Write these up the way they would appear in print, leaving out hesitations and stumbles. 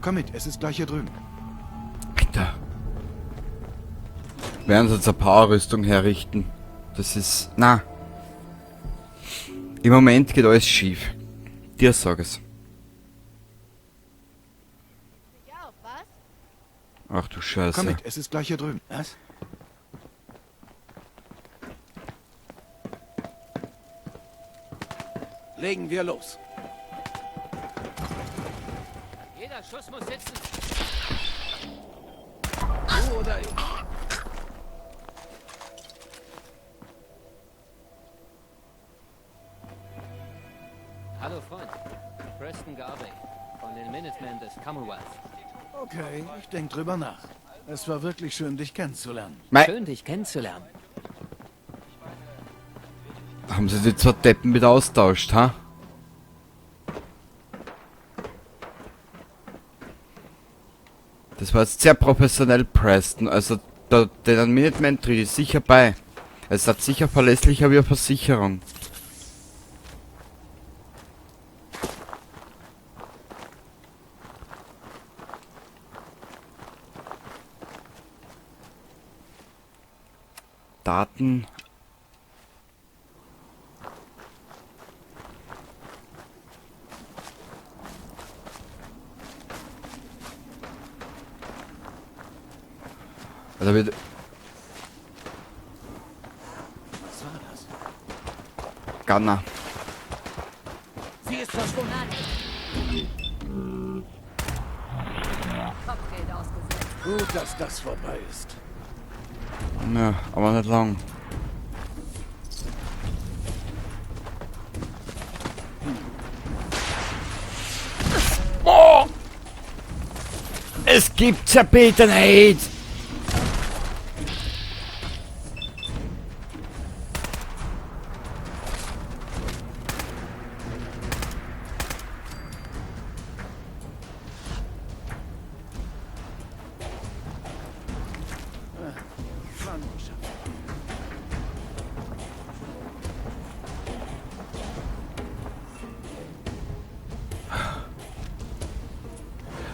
Komm mit, es ist gleich hier drüben. Bitte. Werden sie jetzt eine Powerrüstung herrichten? Das ist... Na. Im Moment geht alles schief. Dir sag es. Ach du Scheiße. Komm mit, es ist gleich hier drüben. Was? Legen wir los. Jeder Schuss muss sitzen. Du oder ich? Hallo Freund. Preston Garvey von den Minutemen des Commonwealth. Okay, ich denk drüber nach. Es war wirklich schön, dich kennenzulernen. Schön, dich kennenzulernen. Haben sie die zwei Deppen wieder austauscht, ha? Das war jetzt sehr professionell, Preston. Also, der Minuteman Tree ist sicher bei. Es hat sicher verlässlicher wie eine Versicherung. Daten. Also wird. Was war das? Gunner. Sie ist verschwunden. Kopfgeld ausgesetzt. Gut, dass das vorbei ist. Ja, aber nicht lang. Oh! Es gibt's ja bitte nicht!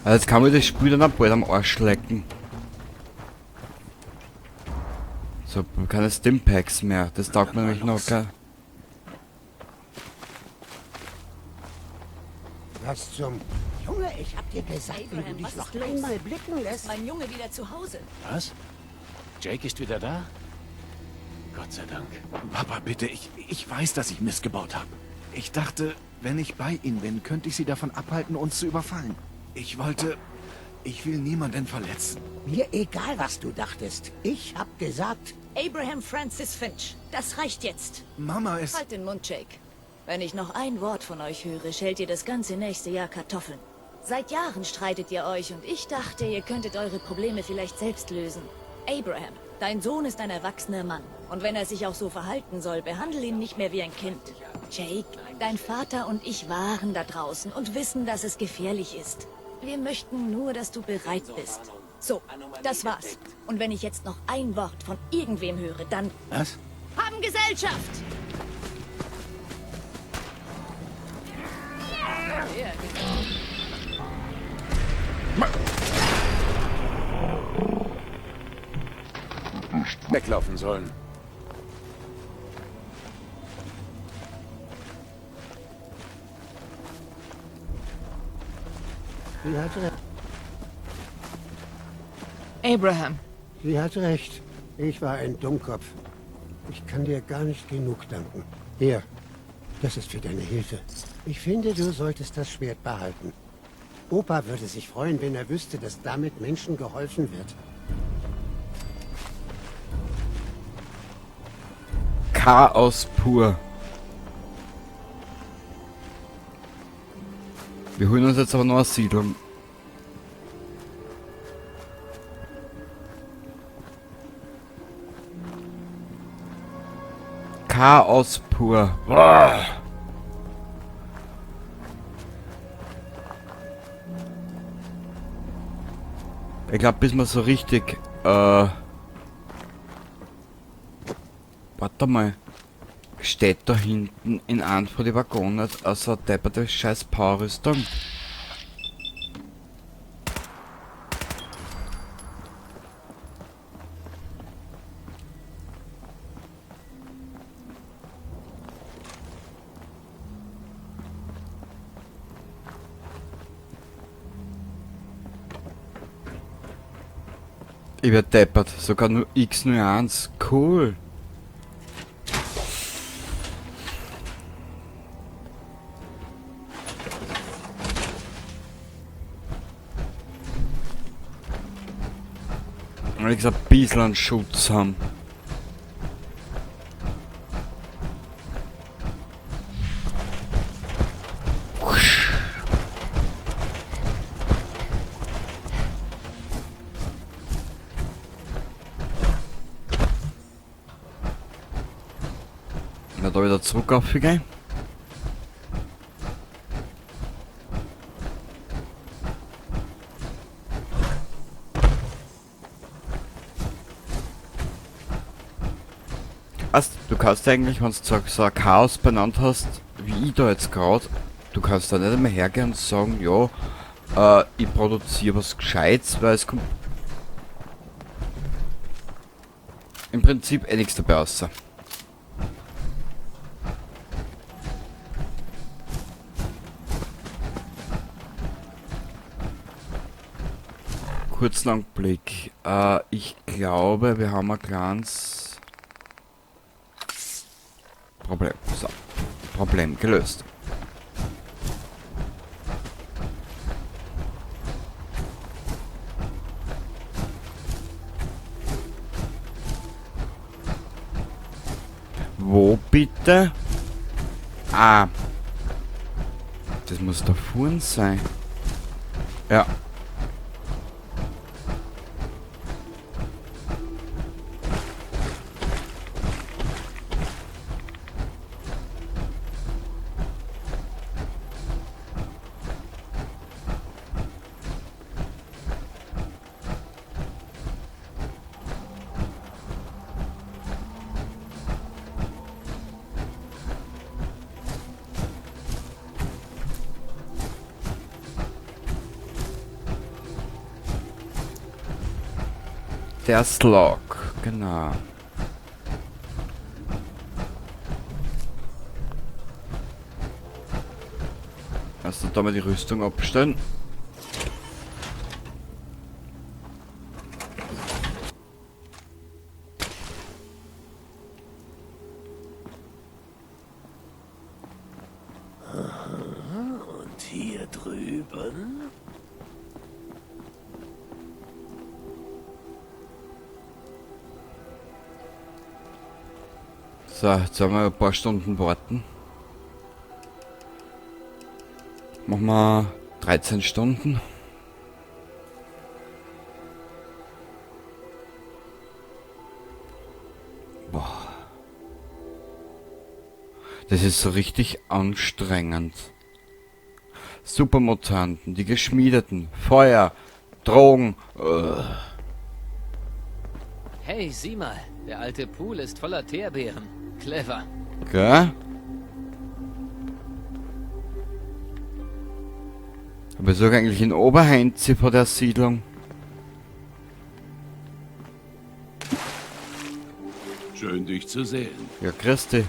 Also jetzt kann man das Spiel dann bald am Arsch lecken. So, keine Stimpacks mehr. Das taugt mir nämlich noch, gell? Was zum... Junge, ich hab dir gesagt, wenn du Abraham, dich was noch ist los? einmal blicken Ist lässt... mein Junge wieder zu Hause? Was? Jake ist wieder da? Gott sei Dank. Papa, bitte, ich weiß, dass ich Mist gebaut habe. Ich dachte, wenn ich bei Ihnen bin, könnte ich Sie davon abhalten, uns zu überfallen. Ich will niemanden verletzen. Mir egal, was du dachtest. Ich hab gesagt... Abraham Francis Finch, das reicht jetzt. Mama ist... Halt den Mund, Jake. Wenn ich noch ein Wort von euch höre, schält ihr das ganze nächste Jahr Kartoffeln. Seit Jahren streitet ihr euch und ich dachte, ihr könntet eure Probleme vielleicht selbst lösen. Abraham, dein Sohn ist ein erwachsener Mann. Und wenn er sich auch so verhalten soll, behandle ihn nicht mehr wie ein Kind. Jake, dein Vater und ich waren da draußen und wissen, dass es gefährlich ist. Wir möchten nur, dass du bereit bist. So, das war's. Und wenn ich jetzt noch ein Wort von irgendwem höre, dann... Was? Haben Gesellschaft! Ja, Weglaufen sollen. Sie hat recht. Abraham, Sie hat recht. Ich war ein Dummkopf. Ich kann dir gar nicht genug danken. Hier, das ist für deine Hilfe. Ich finde, du solltest das Schwert behalten. Opa würde sich freuen, wenn er wüsste, dass damit Menschen geholfen wird. Chaos pur. Wir holen uns jetzt aber noch eine Siedlung. Chaos pur. Boah. Ich glaube, bis man so richtig, warte mal. Steht da hinten in einem von den Waggonen also eine depperte scheiß Powerrüstung? Ich werd deppert. Sogar nur X01. Cool. Weil ich gesagt, ein bisschen an Schutz haben. Ja, da wieder zurück aufgehen. Du kannst eigentlich, wenn du so ein Chaos benannt hast, wie ich da jetzt gerade, du kannst da nicht einmal hergehen und sagen, ja, ich produziere was Gescheites, weil es kommt im Prinzip eh nichts dabei raus. Kurzen Augenblick. Ich glaube, wir haben ein kleines Problem. So. Problem gelöst. Wo bitte? Ah. Das muss da vorne sein. Ja. Der Slog, genau. Also da mal die Rüstung abstellen. Und hier drüben? So, jetzt haben wir ein paar Stunden warten. Machen wir 13 Stunden. Boah. Das ist so richtig anstrengend. Supermutanten, die Geschmiedeten, Feuer, Drogen. Hey, sieh mal. Der alte Pool ist voller Teerbeeren. Clever. Gell? Aber ich suche eigentlich in Oberheinze vor der Siedlung. Schön, dich zu sehen. Ja, grüß dich.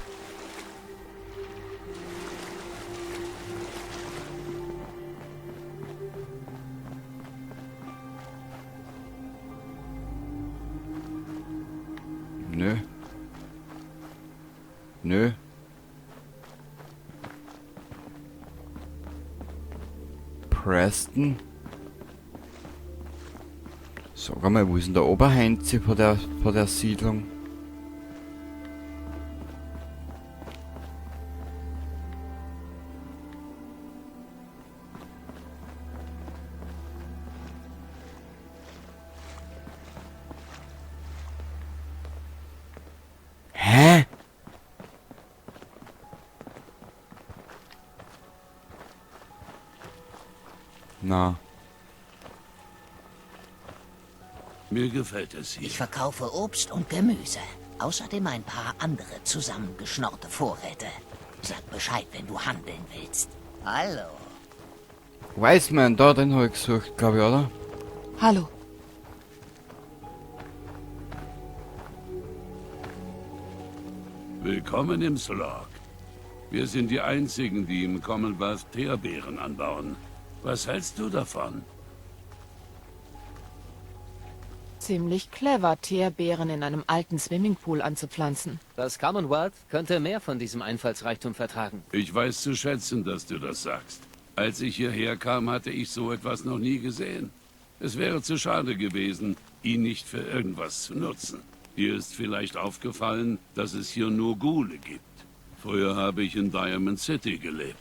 Nö. Nö. Preston. Sag einmal, wo ist denn der Oberheinze vor der Siedlung? Hä? Na. Mir gefällt es hier. Ich verkaufe Obst und Gemüse. Außerdem ein paar andere zusammengeschnorrte Vorräte. Sag Bescheid, wenn du handeln willst. Hallo. Weißmann, da den hab ich gesucht, glaube ich, oder? Hallo. Willkommen im Slog. Wir sind die Einzigen, die im Commonwealth Teerbeeren anbauen. Was hältst du davon? Ziemlich clever, Teerbeeren in einem alten Swimmingpool anzupflanzen. Das Commonwealth könnte mehr von diesem Einfallsreichtum vertragen. Ich weiß zu schätzen, dass du das sagst. Als ich hierher kam, hatte ich so etwas noch nie gesehen. Es wäre zu schade gewesen, ihn nicht für irgendwas zu nutzen. Dir ist vielleicht aufgefallen, dass es hier nur Ghule gibt. Früher habe ich in Diamond City gelebt,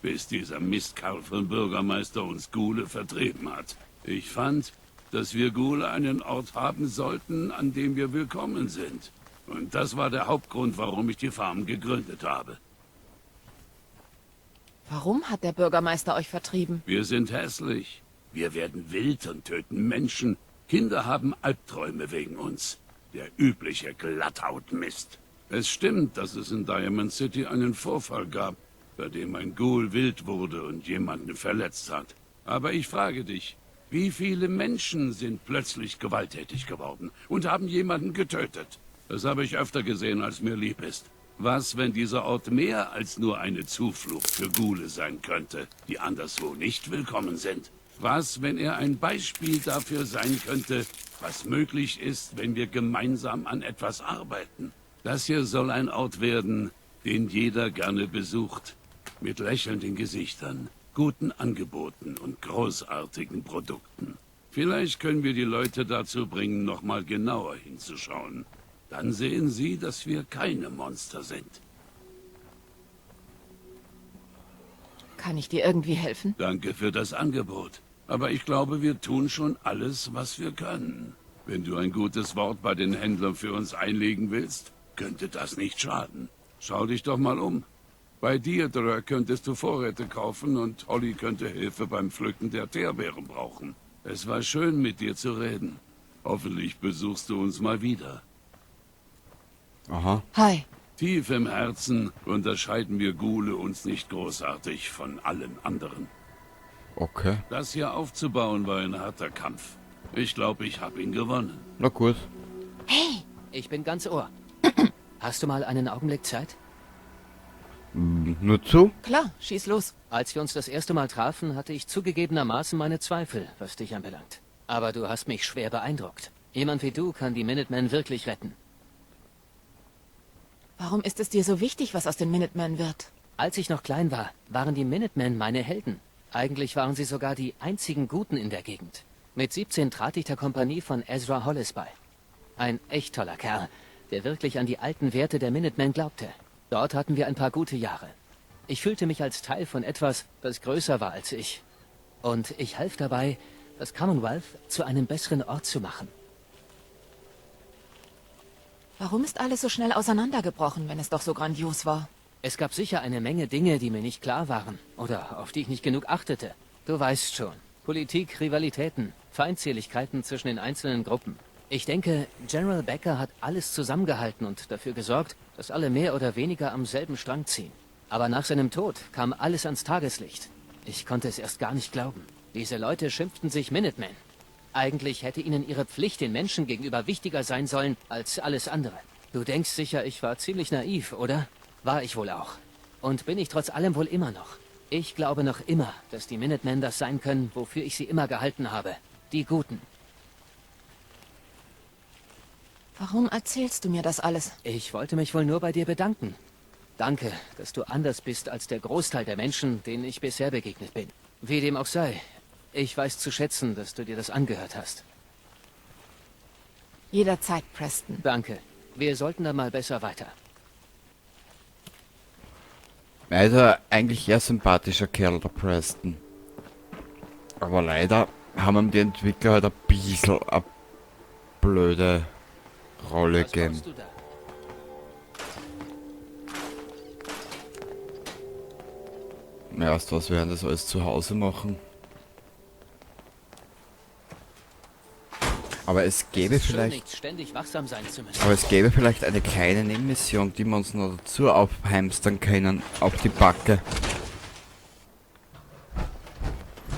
bis dieser Mistkerl von Bürgermeister uns Ghule vertrieben hat. Ich fand, dass wir Ghule einen Ort haben sollten, an dem wir willkommen sind. Und das war der Hauptgrund, warum ich die Farm gegründet habe. Warum hat der Bürgermeister euch vertrieben? Wir sind hässlich. Wir werden wild und töten Menschen. Kinder haben Albträume wegen uns. Der übliche Glatthautmist. Es stimmt, dass es in Diamond City einen Vorfall gab, bei dem ein Ghoul wild wurde und jemanden verletzt hat. Aber ich frage dich, wie viele Menschen sind plötzlich gewalttätig geworden und haben jemanden getötet? Das habe ich öfter gesehen, als mir lieb ist. Was, wenn dieser Ort mehr als nur eine Zuflucht für Ghule sein könnte, die anderswo nicht willkommen sind? Was, wenn er ein Beispiel dafür sein könnte, was möglich ist, wenn wir gemeinsam an etwas arbeiten? Das hier soll ein Ort werden, den jeder gerne besucht. Mit lächelnden Gesichtern, guten Angeboten und großartigen Produkten. Vielleicht können wir die Leute dazu bringen, nochmal genauer hinzuschauen. Dann sehen sie, dass wir keine Monster sind. Kann ich dir irgendwie helfen? Danke für das Angebot. Aber ich glaube, wir tun schon alles, was wir können. Wenn du ein gutes Wort bei den Händlern für uns einlegen willst, könnte das nicht schaden. Schau dich doch mal um. Bei Deirdre könntest du Vorräte kaufen und Holly könnte Hilfe beim Pflücken der Teerbeeren brauchen. Es war schön, mit dir zu reden. Hoffentlich besuchst du uns mal wieder. Aha. Hi. Tief im Herzen unterscheiden wir Ghule uns nicht großartig von allen anderen. Okay. Das hier aufzubauen war ein harter Kampf. Ich glaube, ich habe ihn gewonnen. Na gut. Hey! Ich bin ganz Ohr. Hast du mal einen Augenblick Zeit? Nur zu? Klar, schieß los. Als wir uns das erste Mal trafen, hatte ich zugegebenermaßen meine Zweifel, was dich anbelangt. Aber du hast mich schwer beeindruckt. Jemand wie du kann die Minutemen wirklich retten. Warum ist es dir so wichtig, was aus den Minutemen wird? Als ich noch klein war, waren die Minutemen meine Helden. Eigentlich waren sie sogar die einzigen Guten in der Gegend. Mit 17 trat ich der Kompanie von Ezra Hollis bei. Ein echt toller Kerl, der wirklich an die alten Werte der Minutemen glaubte. Dort hatten wir ein paar gute Jahre. Ich fühlte mich als Teil von etwas, das größer war als ich. Und ich half dabei, das Commonwealth zu einem besseren Ort zu machen. Warum ist alles so schnell auseinandergebrochen, wenn es doch so grandios war? Es gab sicher eine Menge Dinge, die mir nicht klar waren oder auf die ich nicht genug achtete. Du weißt schon. Politik, Rivalitäten, Feindseligkeiten zwischen den einzelnen Gruppen. Ich denke, General Becker hat alles zusammengehalten und dafür gesorgt, dass alle mehr oder weniger am selben Strang ziehen. Aber nach seinem Tod kam alles ans Tageslicht. Ich konnte es erst gar nicht glauben. Diese Leute schimpften sich Minutemen. Eigentlich hätte ihnen ihre Pflicht den Menschen gegenüber wichtiger sein sollen als alles andere. Du denkst sicher, ich war ziemlich naiv, oder? War ich wohl auch. Und bin ich trotz allem wohl immer noch. Ich glaube noch immer, dass die Minutemen das sein können, wofür ich sie immer gehalten habe. Die Guten. Warum erzählst du mir das alles? Ich wollte mich wohl nur bei dir bedanken. Danke, dass du anders bist als der Großteil der Menschen, denen ich bisher begegnet bin. Wie dem auch sei, ich weiß zu schätzen, dass du dir das angehört hast. Jederzeit, Preston. Danke. Wir sollten dann mal besser weiter. Also eigentlich eher sympathischer Kerl, der Preston. Aber leider haben ihm die Entwickler halt ein bisschen eine blöde Rolle Was gegeben. machst du da? Erst was werden das alles zu Hause machen. Aber es gäbe Es ist schön, vielleicht. nicht ständig wachsam sein zu müssen. Aber es gäbe vielleicht eine kleine Nebenmission, die wir uns noch dazu aufheimstern können, auf die Backe.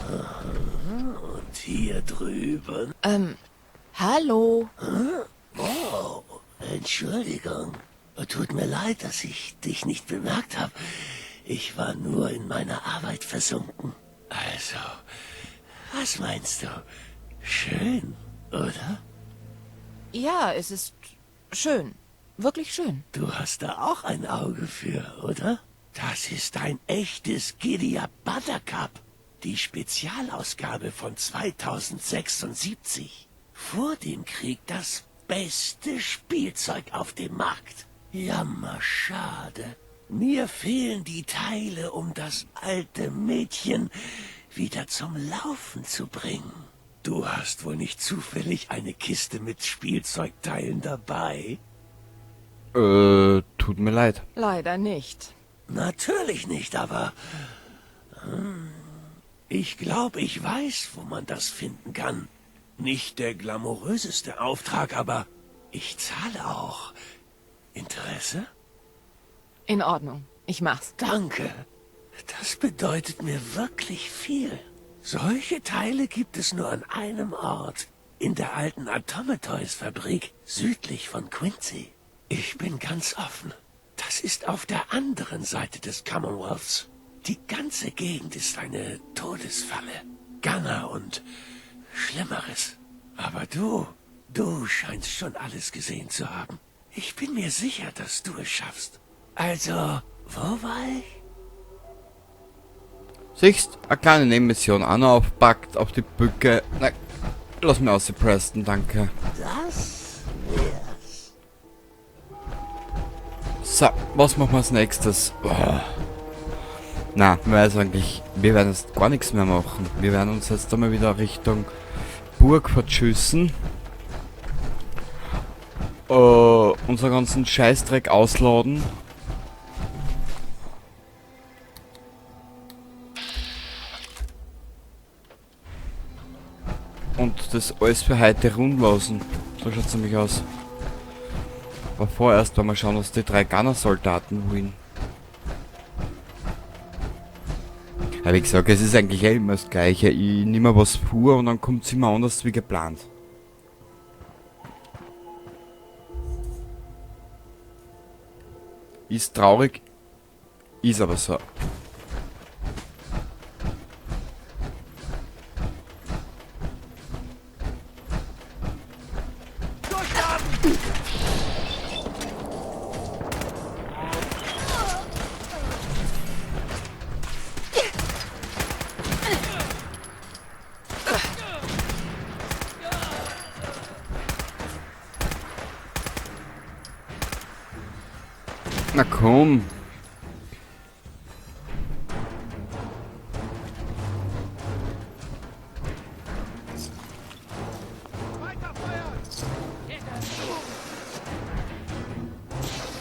Und hier drüben. Hallo? Oh, Entschuldigung. Tut mir leid, dass ich dich nicht bemerkt habe. Ich war nur in meiner Arbeit versunken. Also, was meinst du? Schön, oder? Ja, es ist schön. Wirklich schön. Du hast da auch ein Auge für, oder? Das ist ein echtes Gideon Buttercup. Die Spezialausgabe von 2076. Vor dem Krieg das beste Spielzeug auf dem Markt. Jammerschade. Mir fehlen die Teile, um das alte Mädchen wieder zum Laufen zu bringen. Du hast wohl nicht zufällig eine Kiste mit Spielzeugteilen dabei? Tut mir leid. Leider nicht. Natürlich nicht, aber... ich glaube, ich weiß, wo man das finden kann. Nicht der glamouröseste Auftrag, aber ich zahle auch. Interesse? In Ordnung. Ich mach's. Danke. Das bedeutet mir wirklich viel. Solche Teile gibt es nur an einem Ort. In der alten Atometoys-Fabrik südlich von Quincy. Ich bin ganz offen. Das ist auf der anderen Seite des Commonwealths. Die ganze Gegend ist eine Todesfalle. Ganger und Schlimmeres. Aber du scheinst schon alles gesehen zu haben. Ich bin mir sicher, dass du es schaffst. Also, wo war ich? Siehst, eine kleine Nebenmission auch noch aufpackt auf die Bücke. Nein, lass mich aus, Preston, danke. Das wär's. So, was machen wir als nächstes? Na, wir werden jetzt gar nichts mehr machen. Wir werden uns jetzt einmal wieder Richtung Burg verschüssen. Unseren ganzen Scheißdreck ausladen. Und das alles für heute ruhen lassen. So schaut es nämlich aus. Aber vorerst wollen wir schauen, was die 3 Gunner-Soldaten wollen. Aber wie gesagt, es ist eigentlich immer das Gleiche. Ich nehme was vor und dann kommt es immer anders wie geplant. Ist traurig, ist aber so. Na komm.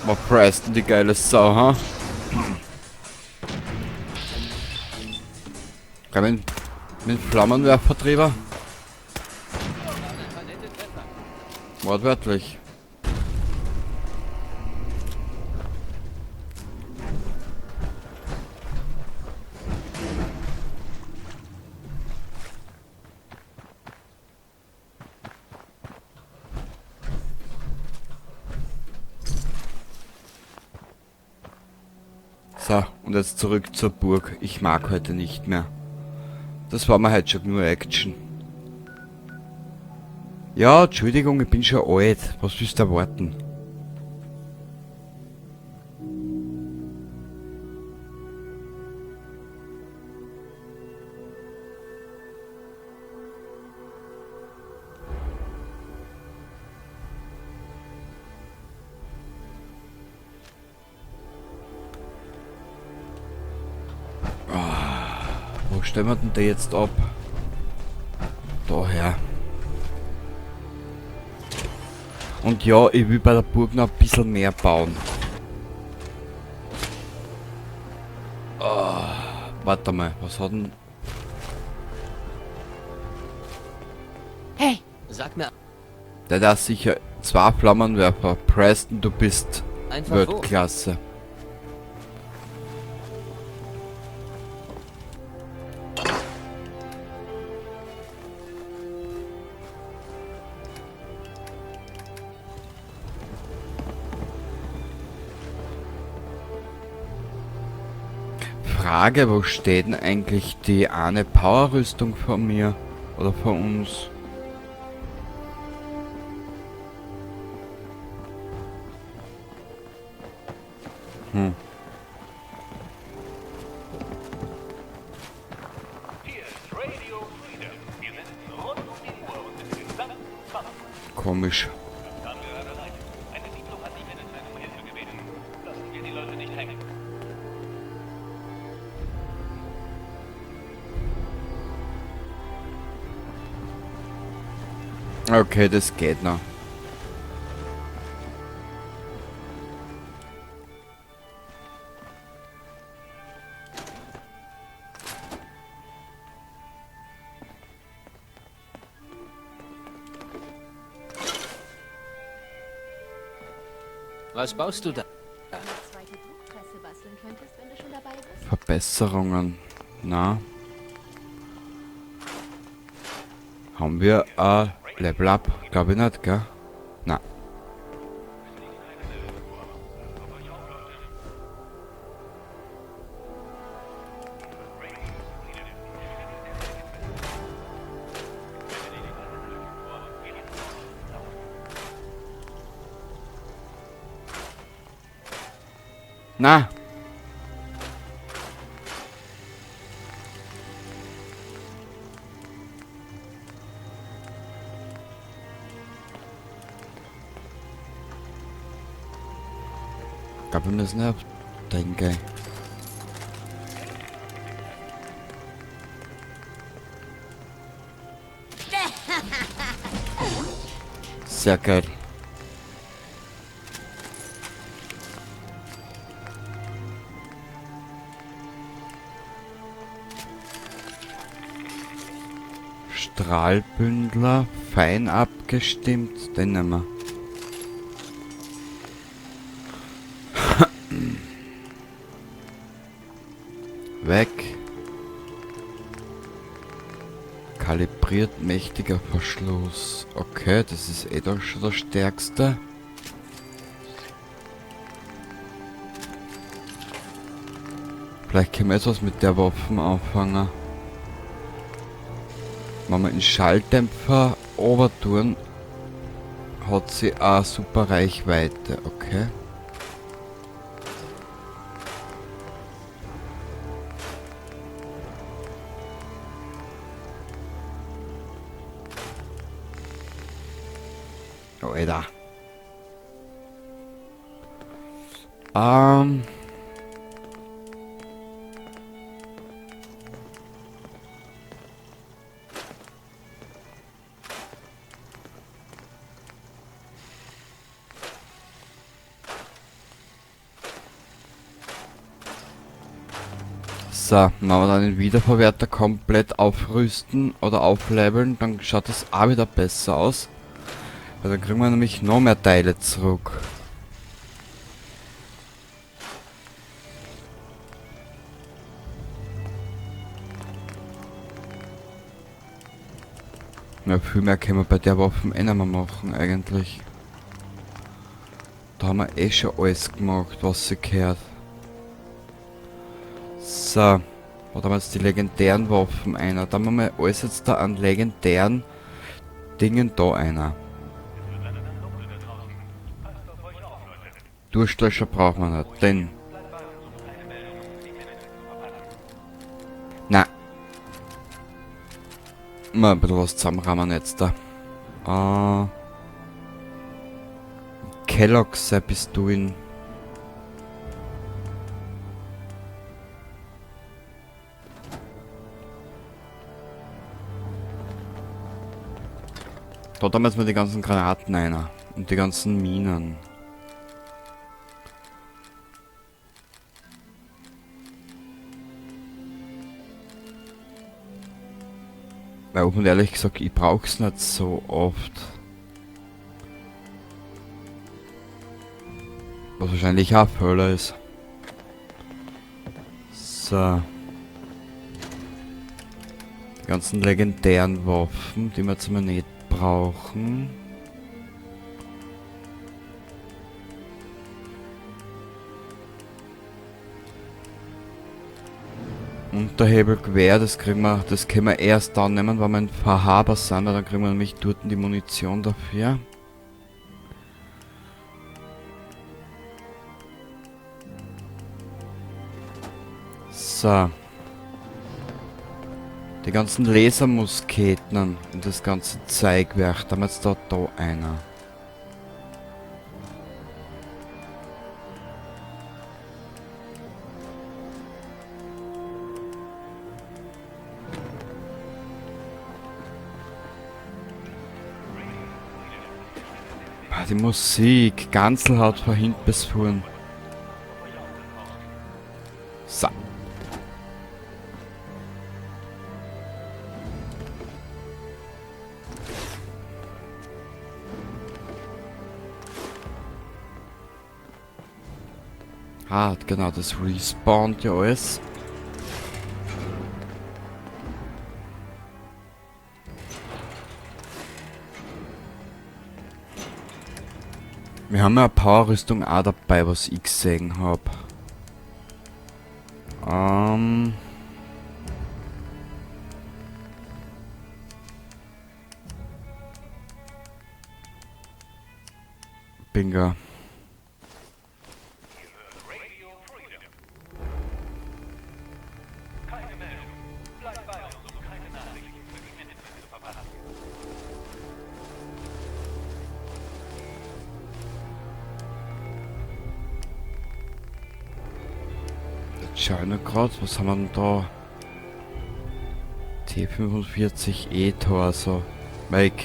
War Preston die geile Sau, ha? Mit Flammenwerfer drüber? Wortwörtlich. So, und jetzt zurück zur Burg. Ich mag heute nicht mehr. Das war mir halt schon nur Action. Ja, Entschuldigung, ich bin schon alt. Was willst du erwarten? Wo stellen wir denn da jetzt ab? Daher. Und ja, ich will bei der Burg noch ein bisschen mehr bauen. Warte mal, was hat denn... Hey, Sag mir Der da sicher 2 Flammenwerfer. Preston, du bist einfach wo. Weltklasse. Frage, wo steht denn eigentlich die eine Powerrüstung von mir? Oder von uns? Komisch. Okay, das geht noch. Was baust du da? Zweite Druckpresse basteln könntest, wenn du schon dabei bist. Verbesserungen. Na. Haben wir ein Level Up? Glaube ich nicht, gell? Na. Na. Ich glaube, wir müssen ja denken. Sehr geil. Strahlbündler, fein abgestimmt, den nehmen wir. Weg. Kalibriert mächtiger Verschluss. Okay, das ist eh doch schon der stärkste. Vielleicht können wir jetzt was mit der Waffe anfangen. Wenn wir den Schalldämpfer obertun, hat sie eine super Reichweite, okay. Oh, Alter. So, wenn wir dann den Wiederverwerter komplett aufrüsten oder aufleveln, dann schaut das auch wieder besser aus. Weil dann kriegen wir nämlich noch mehr Teile zurück. Ja, viel mehr können wir bei der Waffe eh nicht mehr machen eigentlich. Da haben wir eh schon alles gemacht, was sie gehört. So, da haben wir jetzt die legendären Waffen einer. Da haben wir alles jetzt da an legendären Dingen da einer. Durstlöscher brauchen wir nicht, denn... Na. Mal ein bisschen was zusammenrahmen jetzt da. Kellogg's bist du in... Da haben wir jetzt mal die ganzen Granaten einer. Und die ganzen Minen. Weil offen ehrlich gesagt, ich brauch's nicht so oft. Was wahrscheinlich auch Fehler ist. So. Die ganzen legendären Waffen, die wir jetzt mal nicht brauchen. Unterhebelgewehr, das können wir erst dann nehmen, wenn wir in Verhaber sind, dann kriegen wir nämlich dort die Munition dafür. So. Die ganzen Lasermusketen und das ganze Zeug werft. Da jetzt da einer. Ah, die Musik. Ganzel hat von hinten bis vorn. So. Ah, genau, das respawnt ja alles. Wir haben ja eine Powerrüstung auch dabei, was ich gesehen habe. Bingo. Jetzt schau ich noch grad, was haben wir denn da? T45 E-Torso. Mike.